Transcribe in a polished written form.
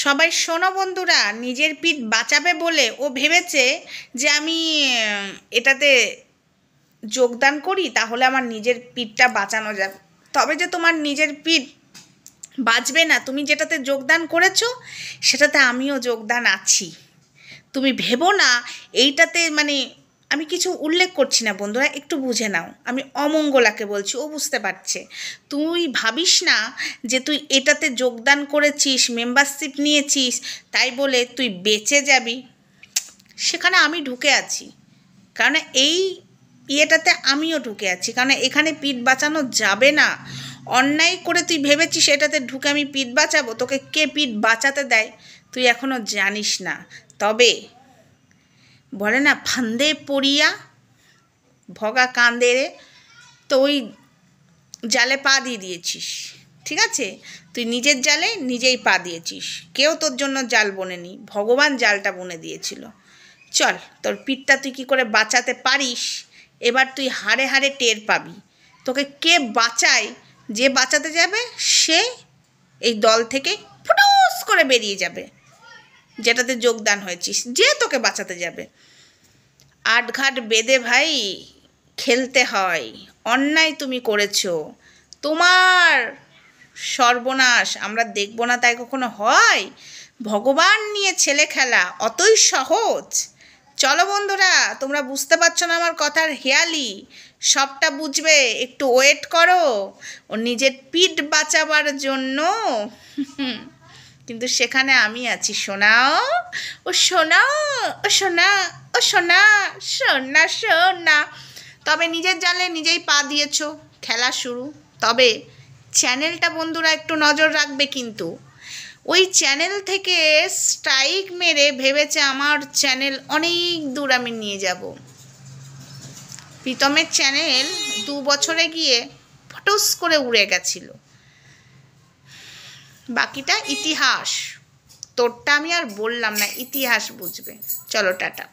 সবাই শোনো বন্ধুরা, নিজের পিঠ বাঁচাবে বলে ও ভেবেছে যে আমি এটাতে যোগদান করি, তাহলে আমার নিজের পিঠটা বাঁচানো যাবে। তবে যে তোমার নিজের পিঠ বাঁচবে না, তুমি যেটাতে যোগদান করেছো সেটাতে আমিও যোগদান আছি। তুমি ভেবো না এইটাতে আমি কিছু উল্লেখ করছি না বন্ধুরা, একটু বুঝে নাও। আমি অমঙ্গলাকে বলছি, ও বুঝতে পারছে। তুই ভাবিস না যে তুই এটাতে যোগদান করেছিস, মেম্বারশিপ নিয়েছিস, তাই বলে তুই বেঁচে যাবি। সেখানে আমি ঢুকে আছি, কারণ এই ইয়েটাতে আমিও ঢুকে আছি, কারণ এখানে পিঠ বাঁচানো যাবে না। অন্যায় করে তুই ভেবেছিস এটাতে ঢুকে আমি পিঠ বাঁচাবো, তোকে কে পিঠ বাঁচাতে দেয় তুই এখনও জানিস না। তবে বলে না, ফান্দে পড়িয়া ভগা কান্দে রে, তো ওই জালে পা দিয়ে দিয়েছিস। ঠিক আছে, তুই নিজের জালে নিজেই পা দিয়েছিস, কেউ তোর জন্য জাল বোনেনি, ভগবান জালটা বুনে দিয়েছিল। চল, তোর পিঠটা তুই কী করে বাঁচাতে পারিস এবার তুই হাড়ে হাড়ে টের পাবি। তোকে কে বাঁচায়, যে বাঁচাতে যাবে সে এই দল থেকে ফুটুস করে বেরিয়ে যাবে, যেটাতে যোগদান হয়েছিস, যে তোকে বাঁচাতে যাবে। আটঘাট বেঁধে ভাই খেলতে হয়। অন্যায় তুমি করেছো, তোমার সর্বনাশ আমরা দেখব না তাই কখনো হয়? ভগবান নিয়ে ছেলে খেলা অতই সহজ? চলো বন্ধুরা, তোমরা বুঝতে পারছো না আমার কথার হেয়ালি, সবটা বুঝবে, একটু ওয়েট করো ও নিজের পিঠ বাঁচাবার জন্য। কিন্তু সেখানে আমি আছি, শোনাও ও শোনাও ও শোনা ও শোনা শোনা শোনা। তবে নিজের জালে নিজেই পা দিয়েছো, খেলা শুরু। তবে চ্যানেলটা বন্ধুরা একটু নজর রাখবে, কিন্তু ওই চ্যানেল থেকে স্ট্রাইক মেরে ভেবেছে আমার চ্যানেল অনেক দূর আমি নিয়ে যাব। প্রীতমের চ্যানেল 2 বছরে গিয়ে ফটোস করে উড়ে গেছিল। বাকিটা ইতিহাস, তোরটা আমি আর বললাম না, ইতিহাস বুঝবে। চলো টাটা।